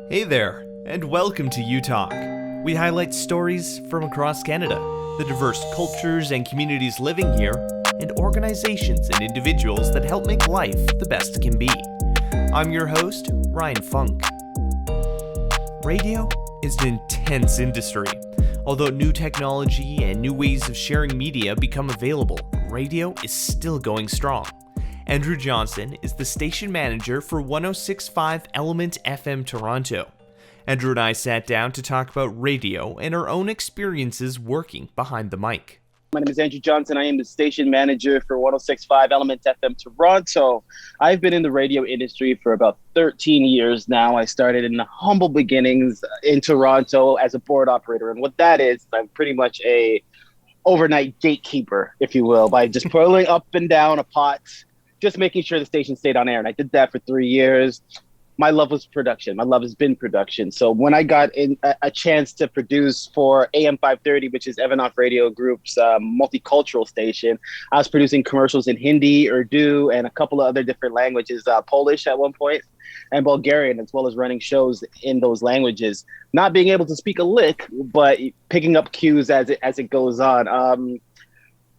Hey there, and welcome to U Talk. We highlight stories from across Canada, the diverse cultures and communities living here, and organizations and individuals that help make life the best it can be. I'm your host, Ryan Funk. Radio is an intense industry. Although new technology and new ways of sharing media become available, radio is still going strong. Andrew Johnson is the station manager for 106.5 Elmnt FM Toronto. Andrew and I sat down to talk about radio and our own experiences working behind the mic. My name is Andrew Johnson. I am the station manager for 106.5 Elmnt FM Toronto. I've been in the radio industry for about 13 years now. I started in the humble beginnings in Toronto as a board operator. And what that is, I'm pretty much a overnight gatekeeper, if you will, by just pulling up and down a pot, just making sure the station stayed on air. And I did that for 3 years. My love was production. My love has been production. So when I got a chance to produce for AM 530, which is Evanoff Radio Group's multicultural station, I was producing commercials in Hindi, Urdu, and a couple of other different languages, Polish at one point, and Bulgarian, as well as running shows in those languages. Not being able to speak a lick, but picking up cues as it goes on.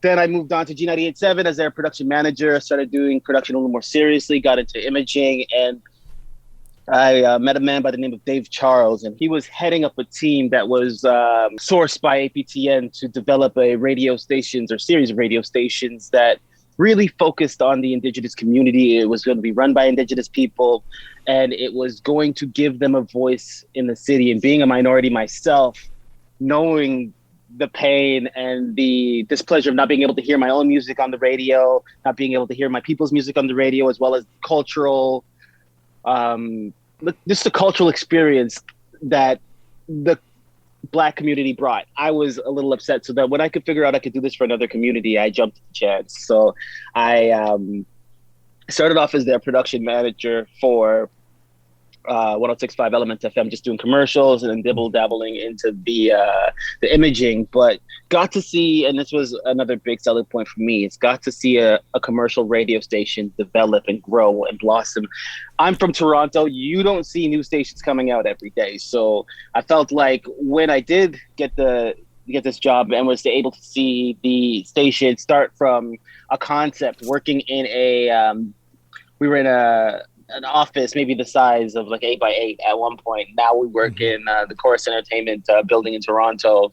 Then I moved on to G98.7 as their production manager. Started doing production a little more seriously, got into imaging, and I met a man by the name of Dave Charles, and he was heading up a team that was sourced by APTN to develop a radio stations or series of radio stations that really focused on the Indigenous community. It was going to be run by Indigenous people, and it was going to give them a voice in the city. And being a minority myself, knowing the pain and the displeasure of not being able to hear my own music on the radio, not being able to hear my people's music on the radio, as well as cultural just the cultural experience that the Black community brought. I was a little upset, so that when I could figure out I could do this for another community, I jumped at the chance. So I started off as their production manager for 106.5 Elmnt FM, just doing commercials and then dabbling into the imaging, but got to see, and this was another big selling point for me, it's got to see a commercial radio station develop and grow and blossom. I'm from Toronto. You don't see new stations coming out every day. So I felt like when I did get this job and was able to see the station start from a concept, working in we were in an office maybe the size of like 8x8 at one point. Now we work in the Chorus Entertainment building in Toronto.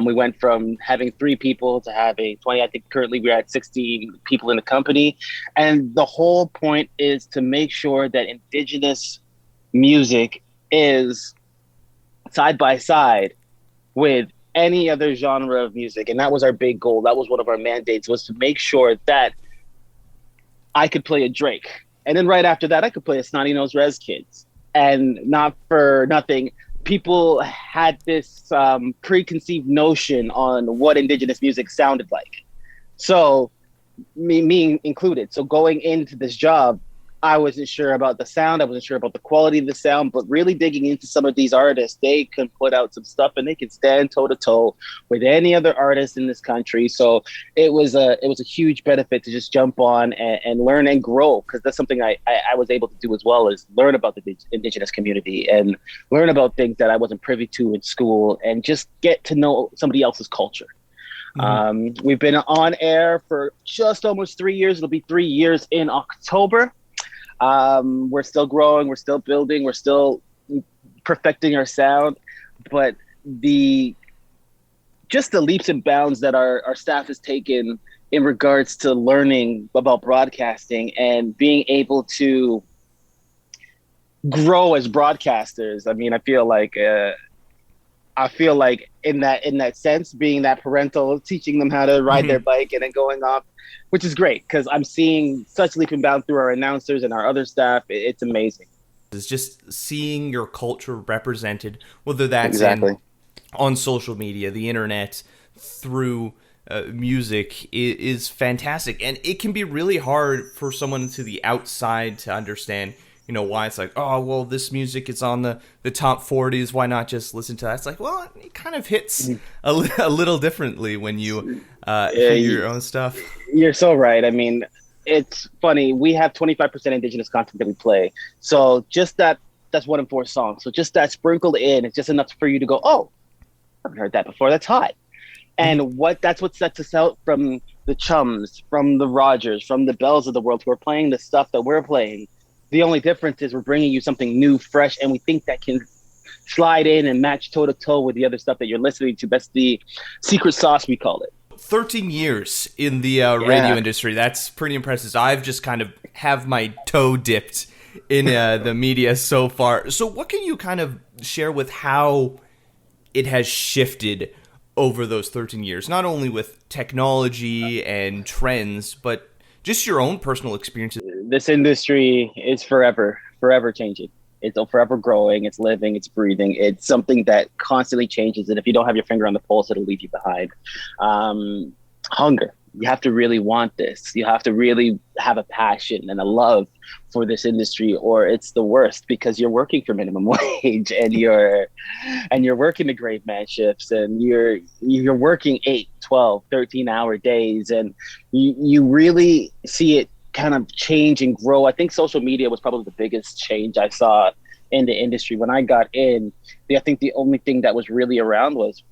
We went from having 3 people to having 20. I think currently we're at 60 people in the company. And the whole point is to make sure that Indigenous music is side by side with any other genre of music. And that was our big goal. That was one of our mandates, was to make sure that I could play a Drake. And then right after that, I could play a Snotty Nose Rez Kids. And not for nothing, people had this preconceived notion on what Indigenous music sounded like. So me included. So going into this job, I wasn't sure about the sound. I wasn't sure about the quality of the sound, but really digging into some of these artists, they can put out some stuff and they can stand toe to toe with any other artist in this country. So it was a huge benefit to just jump on and learn and grow, because that's something I was able to do as well, is learn about the Indigenous community and learn about things that I wasn't privy to in school and just get to know somebody else's culture. We've been on air for just almost 3 years. It'll be 3 years in October. We're still growing, we're still building, we're still perfecting our sound, but the leaps and bounds that our staff has taken in regards to learning about broadcasting and being able to grow as broadcasters. I mean, I feel like in that sense, being that parental, teaching them how to ride their bike and then going off, which is great, because I'm seeing such leap and bound through our announcers and our other staff. It's amazing. It's just seeing your culture represented, whether that's on social media, the internet, through music, is fantastic. And it can be really hard for someone to the outside to understand, why it's like, oh, well, this music is on the top 40s. Why not just listen to that? It's like, well, it kind of hits a little differently when you hear your own stuff. You're so right. I mean, it's funny. We have 25% Indigenous content that we play. So just that that's 1 in 4 songs. So just that sprinkled in, it's just enough for you to go, oh, I haven't heard that before. That's hot. And that's what sets us out from the Chums, from the Rogers, from the Bells of the world who are playing the stuff that we're playing. The only difference is we're bringing you something new, fresh, and we think that can slide in and match toe to toe with the other stuff that you're listening to. That's the secret sauce, we call it. 13 years in the radio industry. That's pretty impressive. I've just kind of have my toe dipped in the media so far. So what can you kind of share with how it has shifted over those 13 years, not only with technology and trends, but just your own personal experiences? This industry is forever changing. It's forever growing. It's living. It's breathing. It's something that constantly changes. And if you don't have your finger on the pulse, it'll leave you behind. Hunger. You have to really want this. You have to really have a passion and a love for this industry, or it's the worst, because you're working for minimum wage and you're working the grave man shifts, and you're working 8, 12, 13-hour days, and you really see it kind of change and grow. I think social media was probably the biggest change I saw in the industry. When I got in, I think the only thing that was really around was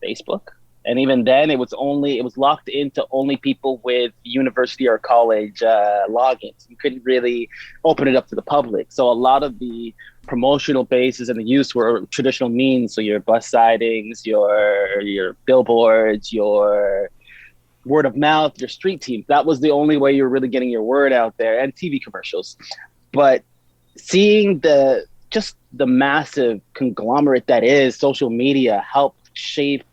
Facebook. And even then, it was locked into only people with university or college logins. You couldn't really open it up to the public. So a lot of the promotional bases and the use were traditional means. So your bus sidings, your billboards, your word of mouth, your street team. That was the only way you were really getting your word out there, and TV commercials. But seeing the massive conglomerate that is social media helped shape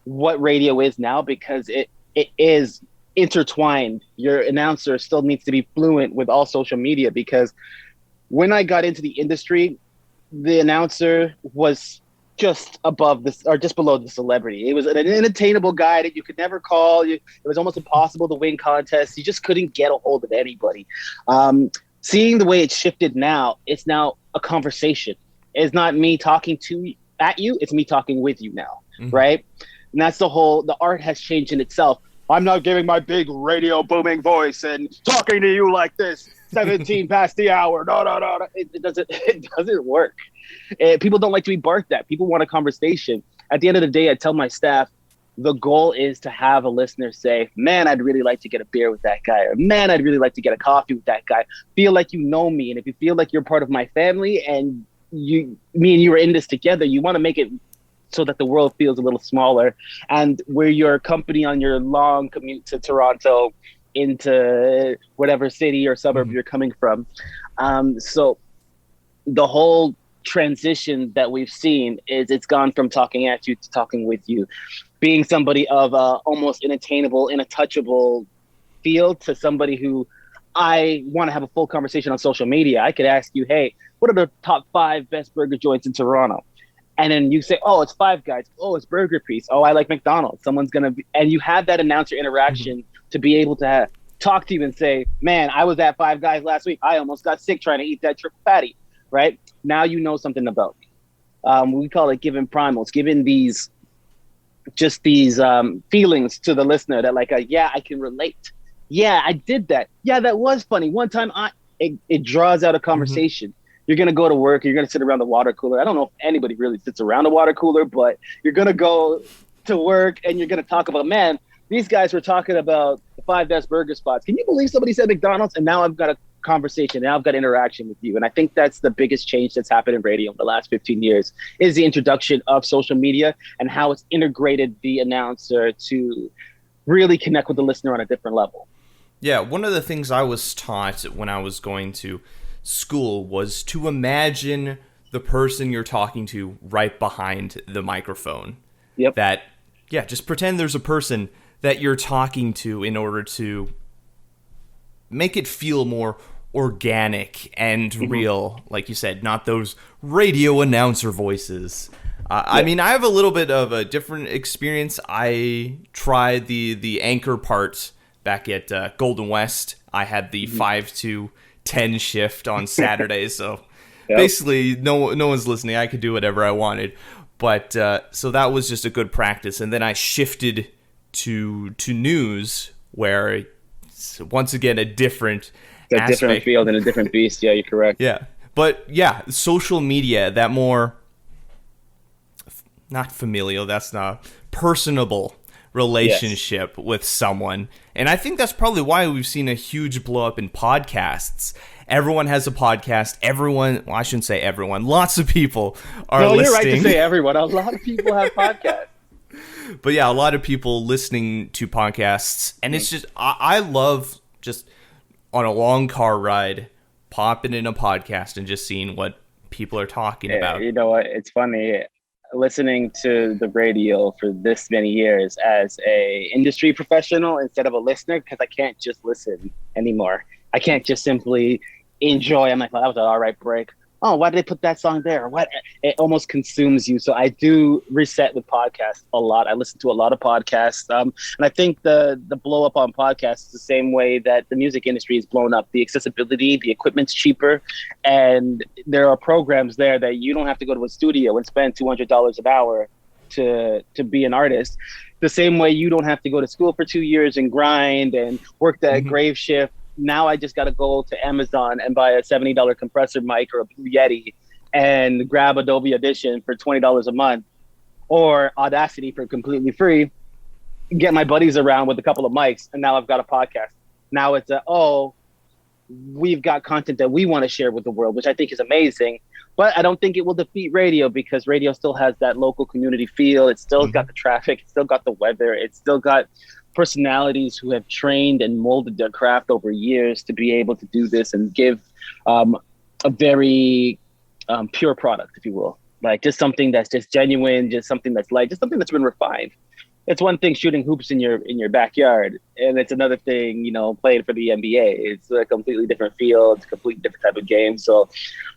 what radio is now, because it is intertwined. Your announcer still needs to be fluent with all social media, because when I got into the industry, the announcer was just above this, or just below the celebrity. It was an unattainable guy that you could never call. It was almost impossible to win contests. You just couldn't get a hold of anybody. Seeing the way it's shifted now, it's now a conversation. It's not me talking at you, it's me talking with you now, right? And that's the art has changed in itself. I'm not giving my big radio booming voice and talking to you like this, 17 past the hour. No. It doesn't work. People don't like to be barked at. People want a conversation. At the end of the day, I tell my staff, the goal is to have a listener say, man, I'd really like to get a beer with that guy, or man, I'd really like to get a coffee with that guy. Feel like you know me. And if you feel like you're part of my family and me and you are in this together, you want to make it so that the world feels a little smaller, and we're your company on your long commute to Toronto, into whatever city or suburb you're coming from. So the whole transition that we've seen is it's gone from talking at you to talking with you, being somebody of almost inattainable, untouchable field to somebody who I want to have a full conversation on social media. I could ask you, hey, what are the top 5 best burger joints in Toronto? And then you say, oh, it's Five Guys. Oh, it's Burger Piece. Oh, I like McDonald's. And you have that announcer interaction to be able to talk to you and say, man, I was at Five Guys last week. I almost got sick trying to eat that triple patty, right? Now you know something about me. We call it giving primals, giving these feelings to the listener that like, yeah, I can relate. Yeah, I did that. Yeah, that was funny. One time it draws out a conversation. You're going to go to work, you're going to sit around the water cooler. I don't know if anybody really sits around a water cooler, but you're going to go to work and you're going to talk about, man, these guys were talking about the 5 best burger spots. Can you believe somebody said McDonald's? And now I've got a conversation. Now I've got interaction with you. And I think that's the biggest change that's happened in radio in the last 15 years is the introduction of social media and how it's integrated the announcer to really connect with the listener on a different level. Yeah, one of the things I was taught when I was going to school was to imagine the person you're talking to right behind the microphone. Yep. Just pretend there's a person that you're talking to in order to make it feel more organic and real, like you said, not those radio announcer voices. I mean, I have a little bit of a different experience. I tried the anchor part back at Golden West. I had the 5 to 10 shift on Saturdays, so basically no one's listening. I could do whatever I wanted, but so that was just a good practice. And then I shifted to news, where it's once again a different field and a different beast. Yeah, you're correct. Yeah, But yeah, social media, that more, not familial, that's not personable relationship with someone. And I think that's probably why we've seen a huge blow up in podcasts. Everyone has a podcast. Everyone, well, I shouldn't say everyone. Lots of people are listening. You're right to say everyone. A lot of people have podcasts. But yeah, a lot of people listening to podcasts. And it's just, I love just on a long car ride, popping in a podcast and just seeing what people are talking about. You know what? It's funny. Listening to the radio for this many years as a industry professional instead of a listener, because I can't just listen anymore. I can't just simply enjoy. I'm like, well, that was an all right break. Oh, why did they put that song there? What? It almost consumes you. So I do reset with podcasts a lot. I listen to a lot of podcasts. And I think the blow up on podcasts is the same way that the music industry is blown up. The accessibility, the equipment's cheaper. And there are programs there that you don't have to go to a studio and spend $200 an hour to be an artist. The same way you don't have to go to school for 2 years and grind and work that grave shift. Now I just got to go to Amazon and buy a $70 compressor mic or a Blue Yeti and grab Adobe Audition for $20 a month or Audacity for completely free, get my buddies around with a couple of mics, and now I've got a podcast. Now it's we've got content that we want to share with the world, which I think is amazing. But I don't think it will defeat radio because radio still has that local community feel. It's still got the traffic. It's still got the weather. It's still got personalities who have trained and molded their craft over years to be able to do this and give a very pure product, if you will. Like just something that's just genuine, just something that's light, just something that's been refined. It's one thing shooting hoops in your backyard, and it's another thing, playing for the NBA. It's a completely different field, it's a completely different type of game. So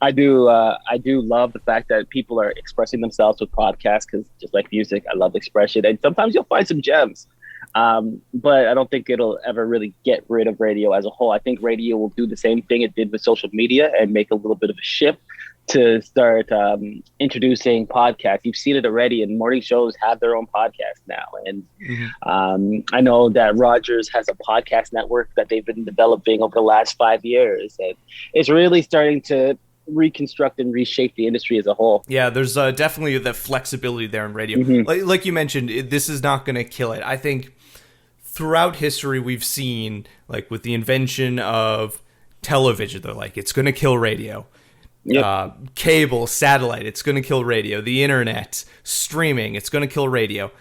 I do love the fact that people are expressing themselves with podcasts, because just like music, I love expression, and sometimes you'll find some gems. But I don't think it'll ever really get rid of radio as a whole. I think radio will do the same thing it did with social media and make a little bit of a shift to start introducing podcasts. You've seen it already, and morning shows have their own podcast now. And I know that Rogers has a podcast network that they've been developing over the last 5 years. And it's really starting to reconstruct and reshape the industry as a whole. Yeah, there's definitely the flexibility there in radio. Like you mentioned, this is not going to kill it. I think throughout history we've seen, like with the invention of television, they're like, it's going to kill radio. Cable, satellite, it's going to kill radio. The internet, streaming, it's going to kill radio.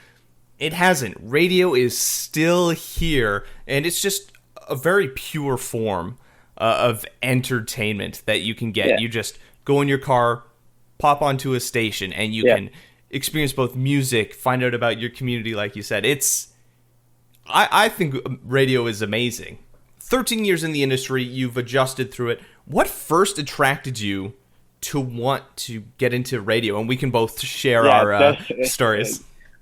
It hasn't. Radio is still here, and it's just a very pure form of entertainment that you can get. You just go in your car, pop onto a station, and you can experience both music, find out about your community, like you said. I think radio is amazing. 13 years in the industry, you've adjusted through it. What first attracted you to want to get into radio? And we can both share our stories.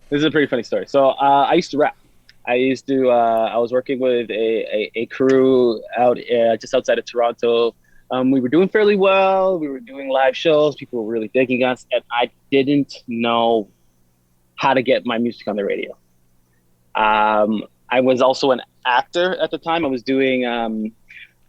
This is a pretty funny story. So I used to rap. I was working with a crew out just outside of Toronto. We were doing fairly well. We were doing live shows. People were really digging us. And I didn't know how to get my music on the radio. I was also an actor at the time. I was doing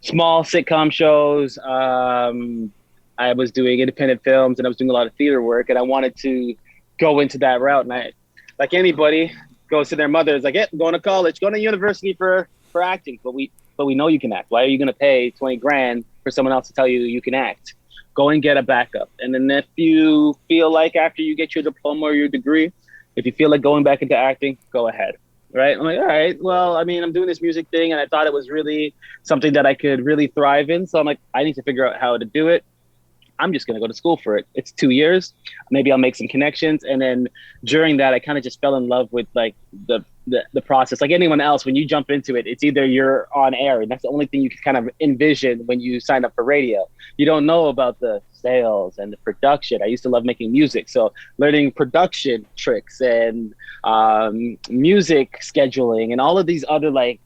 small sitcom shows. I was doing independent films, and I was doing a lot of theater work. And I wanted to go into that route. And I, like anybody, goes to their mother, is like, yeah, going to college, going to university for acting. But we know you can act. Why are you going to pay 20 grand for someone else to tell you can act? Go and get a backup. And then if you feel like after you get your diploma or your degree, if you feel like going back into acting, go ahead. Right? I'm like, all right, well, I mean, I'm doing this music thing, and I thought it was really something that I could really thrive in. So I'm like, I need to figure out how to do it. I'm just going to go to school for it. It's 2 years. Maybe I'll make some connections. And then during that, I kind of just fell in love with like the process. Like anyone else, when you jump into it, it's either you're on air, and that's the only thing you can kind of envision when you sign up for radio. You don't know about the sales and the production. I used to love making music. So learning production tricks and music scheduling and all of these other like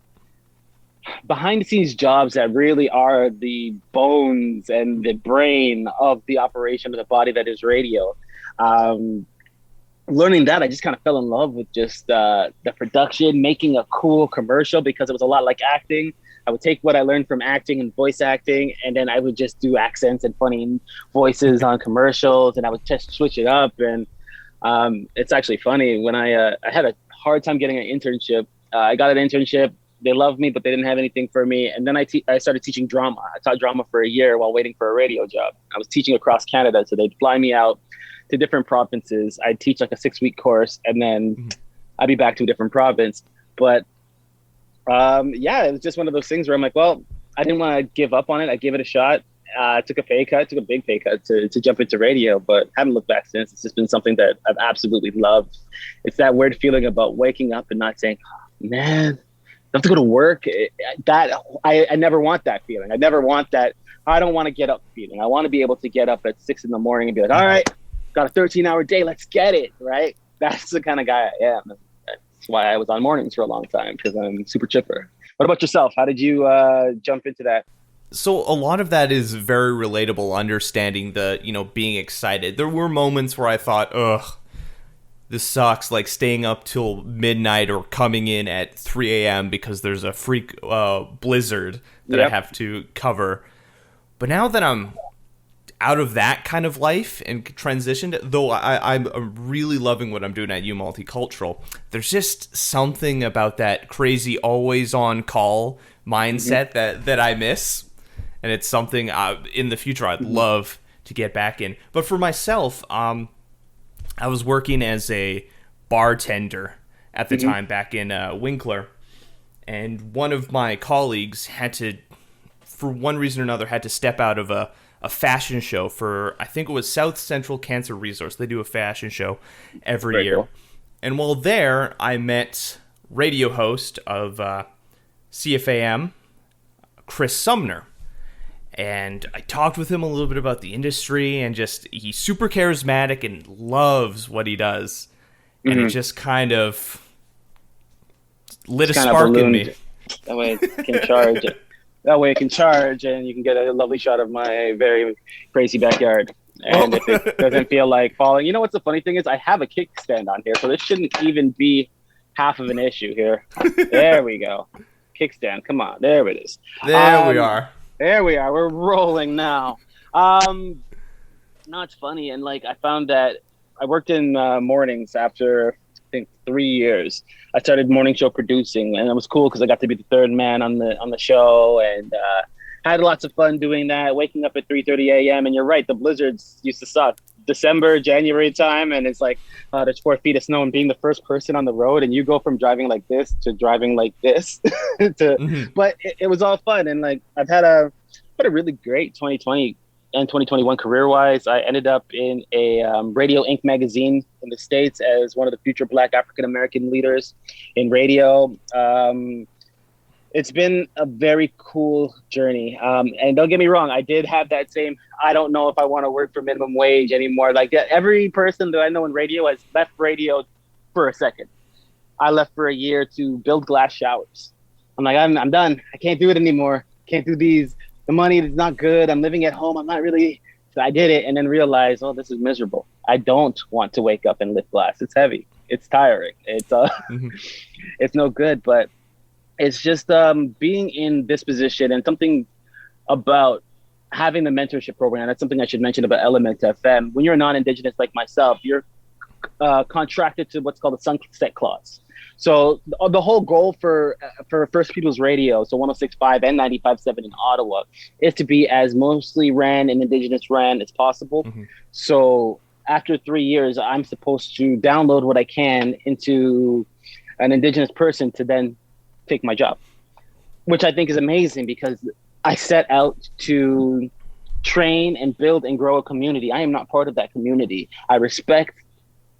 behind the scenes jobs that really are the bones and the brain of the operation of the body that is radio. Learning that, I just kind of fell in love with just the production, making a cool commercial, because it was a lot like acting. I would take what I learned from acting and voice acting, and then I would just do accents and funny voices on commercials, and I would just switch it up. And it's actually funny, when I had a hard time getting an internship. I got an internship. They loved me, but they didn't have anything for me. And then I started teaching drama. I taught drama for a year while waiting for a radio job. I was teaching across Canada, so they'd fly me out to different provinces. I'd teach like a 6-week course, and then I'd be back to a different province. But it was just one of those things where I'm like, well, I didn't want to give up on it. I gave it a shot. I took a pay cut, took a big pay cut to jump into radio, but haven't looked back since. It's just been something that I've absolutely loved. It's that weird feeling about waking up and not saying, oh, man, I have to go to work. I never want that feeling. I never want that. I don't want to get up feeling. I want to be able to get up at 6 a.m. and be like, all right, got a 13-hour day. Let's get it. Right. That's the kind of guy I am. That's why I was on mornings for a long time, because I'm super chipper. What about yourself? How did you jump into that? So a lot of that is very relatable, understanding the, being excited. There were moments where I thought, ugh, this sucks, like staying up till midnight or coming in at 3 a.m. because there's a freak blizzard that I have to cover. But now that I'm out of that kind of life and transitioned, though I'm really loving what I'm doing at U Multicultural, there's just something about that crazy always on call mindset that I miss. And it's something in the future I'd love to get back in. But for myself, I was working as a bartender at the time back in Winkler. And one of my colleagues had to, for one reason or another, had to step out of a fashion show for, I think it was South Central Cancer Resource. They do a fashion show every year. Cool. And while there, I met radio host of CFAM, Chris Sumner. And I talked with him a little bit about the industry, and just, he's super charismatic and loves what he does. And it just kind of lit a spark in me. That way it can charge. That way it can charge, and you can get a lovely shot of my very crazy backyard. And if it doesn't feel like falling, what's the funny thing is, I have a kickstand on here, so this shouldn't even be half of an issue here. There we go. Kickstand. Come on. There it is. There we are. There we are. We're rolling now. No, it's funny. And I found that I worked in mornings after, I think, 3 years. I started morning show producing, and it was cool because I got to be the third man on the show, and had lots of fun doing that, waking up at 3:30 a.m. And you're right, the blizzards used to suck. December, January time, and it's like there's 4 feet of snow, and being the first person on the road, and you go from driving like this to driving like this but it was all fun. And I've had a really great 2020 and 2021 career-wise. I ended up in a Radio Inc. magazine in the States as one of the future Black African-American leaders in radio. It's been a very cool journey. And don't get me wrong, I did have that same, I don't know if I want to work for minimum wage anymore. Every person that I know in radio has left radio for a second. I left for a year to build glass showers. I'm like, I'm done. I can't do it anymore. Can't do these. The money is not good. I'm living at home. I'm not really. So I did it, and then realized, oh, this is miserable. I don't want to wake up and lift glass. It's heavy. It's tiring. It's it's no good. But it's just being in this position, and something about having the mentorship program. That's something I should mention about Elmnt FM. When you're a non-Indigenous like myself, you're contracted to what's called a sunset clause. So the whole goal for First Peoples Radio, so 106.5 and 95.7 in Ottawa, is to be as mostly ran and Indigenous ran as possible. So after 3 years, I'm supposed to download what I can into an Indigenous person to then take my job, which I think is amazing, because I set out to train and build and grow a community. I am not part of that community. I respect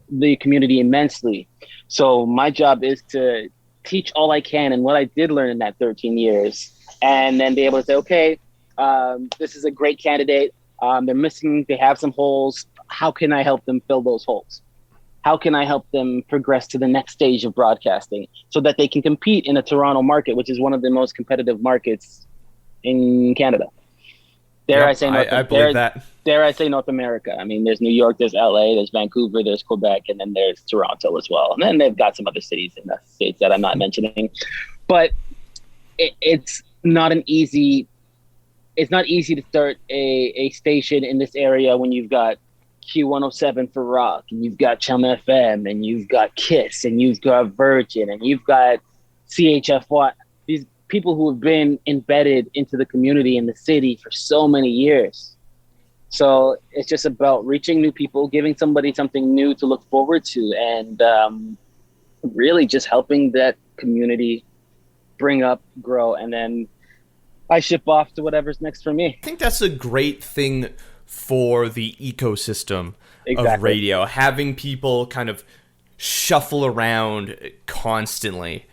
the community immensely. So my job is to teach all I can and what I did learn in that 13 years, and then be able to say, okay, this is a great candidate. They have some holes. How can I help them fill those holes? How can I help them progress to the next stage of broadcasting so that they can compete in the Toronto market, which is one of the most competitive markets in Canada? Dare I say North America. I mean, there's New York, there's LA, there's Vancouver, there's Quebec, and then there's Toronto as well. And then they've got some other cities in the States that I'm not mentioning. But it's not an easy it's not easy to start a station in this area when you've got Q107 for rock, and you've got Chum FM, and you've got Kiss, and you've got Virgin, and you've got CHFY. These people who have been embedded into the community in the city for so many years. So it's just about reaching new people, giving somebody something new to look forward to, and really just helping that community bring up, grow, and then I ship off to whatever's next for me. I think that's a great thing for the ecosystem Exactly. of radio, having people kind of shuffle around constantly,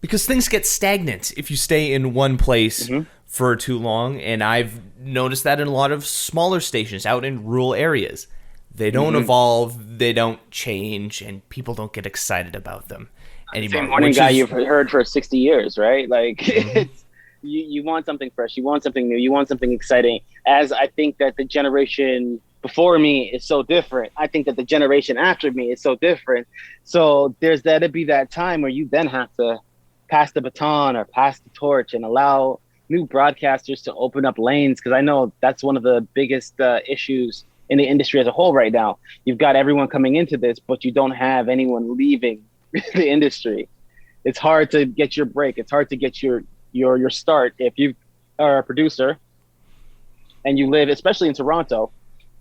because things get stagnant if you stay in one place for too long. And I've noticed that in a lot of smaller stations out in rural areas. They don't evolve, they don't change, and people don't get excited about them anymore. Same morning guy you've heard for 60 years, right? Like, it's, you want something fresh, you want something new, you want something exciting. As I think that the generation before me is so different, I think that the generation after me is so different. So there's that to be that time where you then have to pass the baton or pass the torch and allow new broadcasters to open up lanes. Because I know that's one of the biggest issues in the industry as a whole right now. You've got everyone coming into this, but you don't have anyone leaving the industry. It's hard to get your break. It's hard to get your start. If you are a producer and you live, especially in Toronto,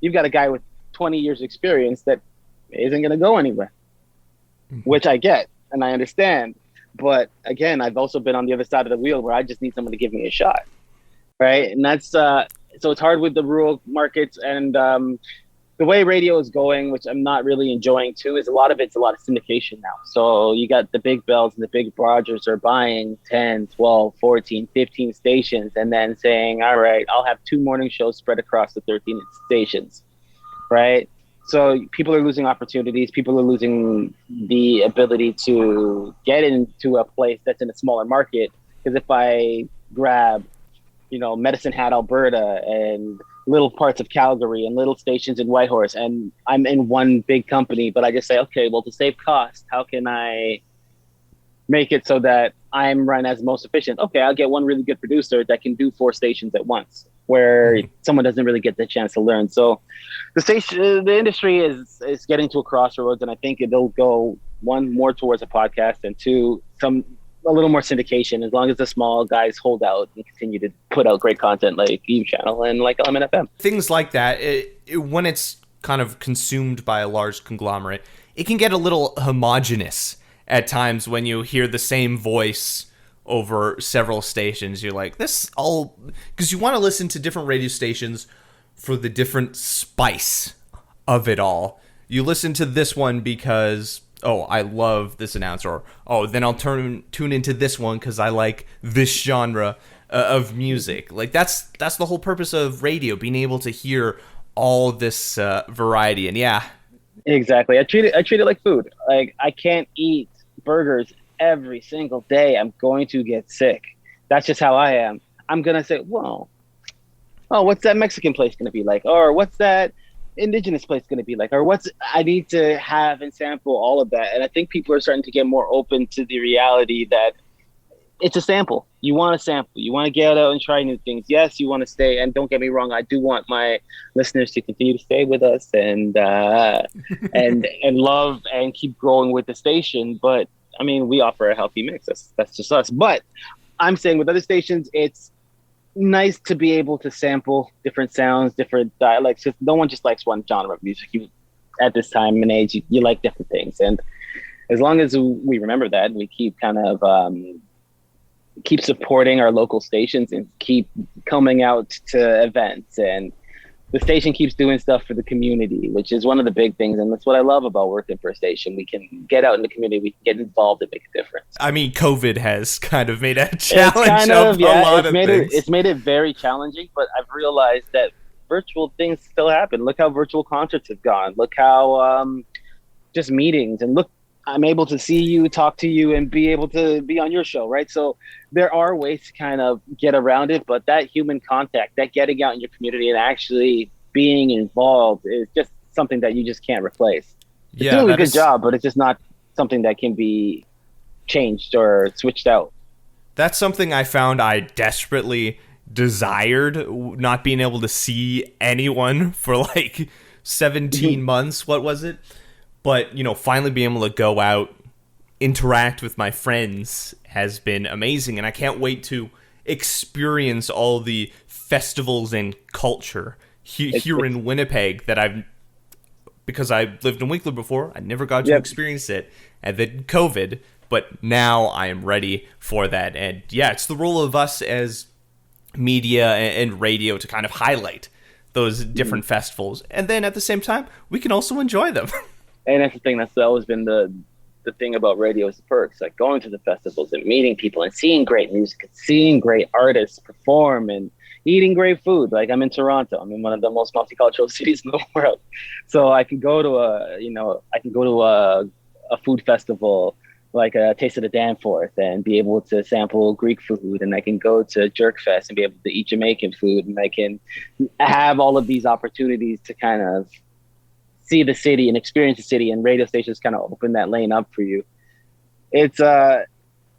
you've got a guy with 20 years experience that isn't going to go anywhere, which I get and I understand. But again, I've also been on the other side of the wheel where I just need someone to give me a shot. Right. And that's so it's hard with the rural markets, and the way radio is going, which I'm not really enjoying too, is a lot of syndication now. So you got the big bells and the big Rogers are buying 10, 12, 14, 15 stations and then saying, all right, I'll have 2 morning shows spread across the 13 stations. Right. So people are losing opportunities. People are losing the ability to get into a place that's in a smaller market. Because if I grab, Medicine Hat, Alberta, and little parts of Calgary and little stations in Whitehorse, and I'm in one big company, but I just say, okay, well, to save cost, how can I make it so that I'm run as most efficient? Okay, I'll get one really good producer that can do 4 stations at once, where someone doesn't really get the chance to learn. So the industry is getting to a crossroads, and I think it'll go, 1, more towards a podcast, and 2, a little more syndication, as long as the small guys hold out and continue to put out great content like You Channel and like Elmnt FM. Things like that, when it's kind of consumed by a large conglomerate, it can get a little homogenous at times when you hear the same voice over several stations. You're like, this all... Because you want to listen to different radio stations for the different spice of it all. You listen to this one because... oh, I love this announcer, or oh, then I'll tune into this one because I like this genre of music. Like that's the whole purpose of radio, being able to hear all this variety. And yeah, exactly. I treat it like food. Like, I can't eat burgers every single day. I'm going to get sick. That's just how I am. I'm gonna say, well, oh, what's that Mexican place gonna be like, or what's that Indigenous place going to be like, or I need to have and sample all of that. And I think people are starting to get more open to the reality that it's a sample. You want to sample, you want to get out and try new things. Yes, you want to stay, and don't get me wrong, I do want my listeners to continue to stay with us and and love and keep growing with the station. But I mean, we offer a healthy mix. That's just us. But I'm saying with other stations, it's nice to be able to sample different sounds, different dialects. Because no one just likes one genre of music. At this time and age, you like different things, and as long as we remember that, we keep kind of keep supporting our local stations and keep coming out to events, and the station keeps doing stuff for the community, which is one of the big things. And that's what I love about working for a station. We can get out in the community, we can get involved and make a difference. I mean, COVID has kind of made a challenge of a lot of things. It's made it very challenging, but I've realized that virtual things still happen. Look how virtual concerts have gone. Look how just meetings, and look, I'm able to see you, talk to you, and be able to be on your show, right? So there are ways to kind of get around it, but that human contact, that getting out in your community and actually being involved is just something that you just can't replace. It's doing a good job, but it's just not something that can be changed or switched out. That's something I found I desperately desired, not being able to see anyone for like 17 months. What was it? But, you know, finally being able to go out, interact with my friends has been amazing. And I can't wait to experience all the festivals and culture here in Winnipeg that because I lived in Winkler before, I never got to experience it. And then COVID, but now I am ready for that. And yeah, it's the role of us as media and radio to kind of highlight those different festivals. And then at the same time, we can also enjoy them. And that's the thing. That's always been the thing about radio is the perks, like going to the festivals and meeting people and seeing great music and seeing great artists perform and eating great food. Like I'm in Toronto. I'm in one of the most multicultural cities in the world. So I can go to a food festival like a Taste of the Danforth and be able to sample Greek food, and I can go to Jerk Fest and be able to eat Jamaican food, and I can have all of these opportunities to kind of see the city and experience the city, and radio stations kind of open that lane up for you. It's I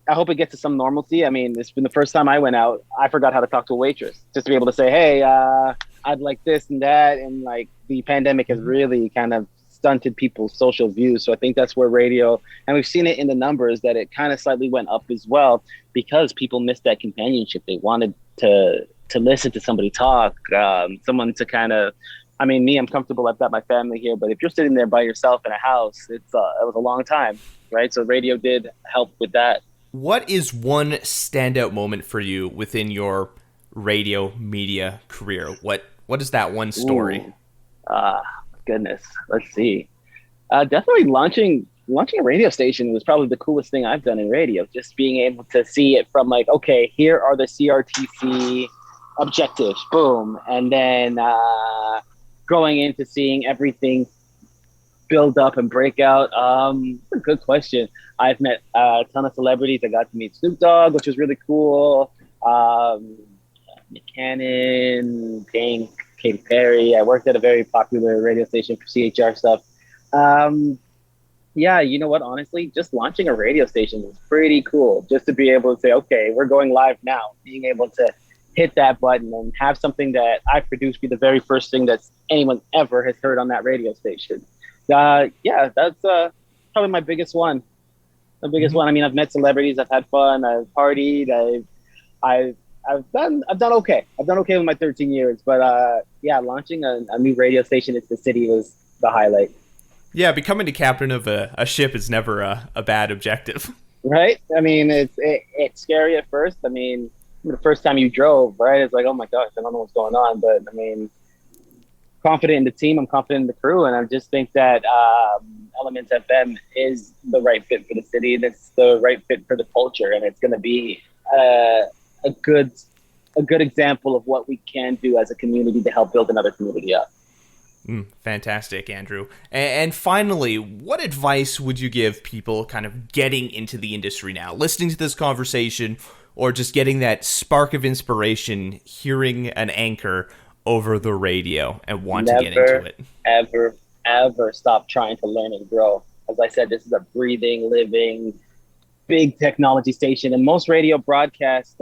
hope it gets to some normalcy. I mean, it's been the first time I went out, I forgot how to talk to a waitress, just to be able to say, hey, I'd like this and that, and like the pandemic has really kind of stunted people's social views. So I think that's where radio, and we've seen it in the numbers, that it kind of slightly went up as well, because people missed that companionship. They wanted to listen to somebody talk, someone to kind of, I mean, me, I'm comfortable. I've got my family here, but if you're sitting there by yourself in a house, it was a long time, right? So radio did help with that. What is one standout moment for you within your radio media career? What is that one story? Goodness, let's see. Definitely launching a radio station was probably the coolest thing I've done in radio. Just being able to see it from like, okay, here are the CRTC objectives, boom, and then going into seeing everything build up and break out. That's a good question. I've met a ton of celebrities. I got to meet Snoop Dogg, which was really cool. Nick Cannon, Pink, Katy Perry. I worked at a very popular radio station for CHR stuff. Yeah, you know what? Honestly, just launching a radio station was pretty cool. Just to be able to say, okay, we're going live now. Being able to hit that button and have something that I produced be the very first thing that anyone ever has heard on that radio station. Yeah, that's probably my biggest one. The biggest one. I mean, I've met celebrities. I've had fun. I've partied. I've done okay. I've done okay with my 13 years, but yeah, launching a new radio station in the city was the highlight. Yeah, becoming the captain of a ship is never a bad objective. Right? I mean, it's scary at first. I mean, the first time you drove, right? It's like, oh my gosh, I don't know what's going on. But I mean, confident in the team, I'm confident in the crew, and I just think that Elmnt FM is the right fit for the city. That's the right fit for the culture, and it's going to be a good example of what we can do as a community to help build another community up. Fantastic, Andrew. And finally, what advice would you give people kind of getting into the industry now, listening to this conversation, or just getting that spark of inspiration, hearing an anchor over the radio and want to get into it? Ever stop trying to learn and grow. As I said, this is a breathing, living, big technology station, and most radio broadcast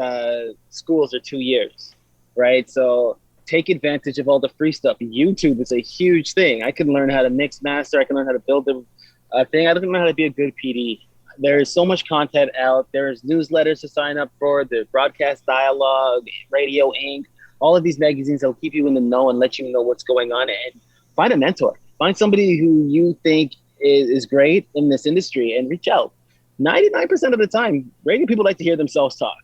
schools are 2 years, right? So take advantage of all the free stuff. YouTube is a huge thing. I can learn how to mix, master. I can learn how to build a thing. I don't know how to be a good PD. There is so much content out. There's newsletters to sign up for, the Broadcast Dialogue, Radio Inc., all of these magazines that will keep you in the know and let you know what's going on. And find a mentor. Find somebody who you think is great in this industry and reach out. 99% of the time, radio people like to hear themselves talk.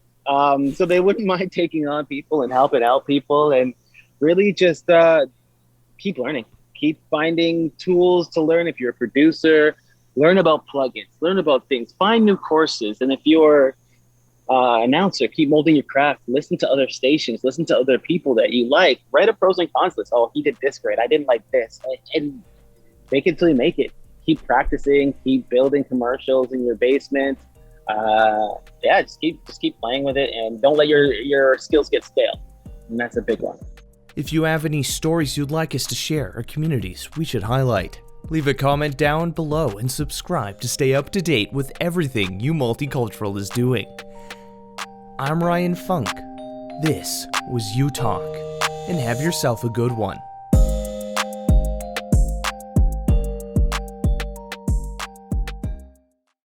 So they wouldn't mind taking on people and helping out people, and really just keep learning. Keep finding tools to learn. If you're a producer, learn about plugins, learn about things, find new courses. And if you're announcer, keep molding your craft, listen to other stations, listen to other people that you like, write a pros and cons list. Oh, he did this great, I didn't like this. And fake it till you make it. Keep practicing, keep building commercials in your basement. Yeah, just keep playing with it, and don't let your skills get stale. And that's a big one. If you have any stories you'd like us to share or communities we should highlight, leave a comment down below and subscribe to stay up to date with everything You Multicultural is doing. I'm Ryan Funk. This was You Talk, and have yourself a good one.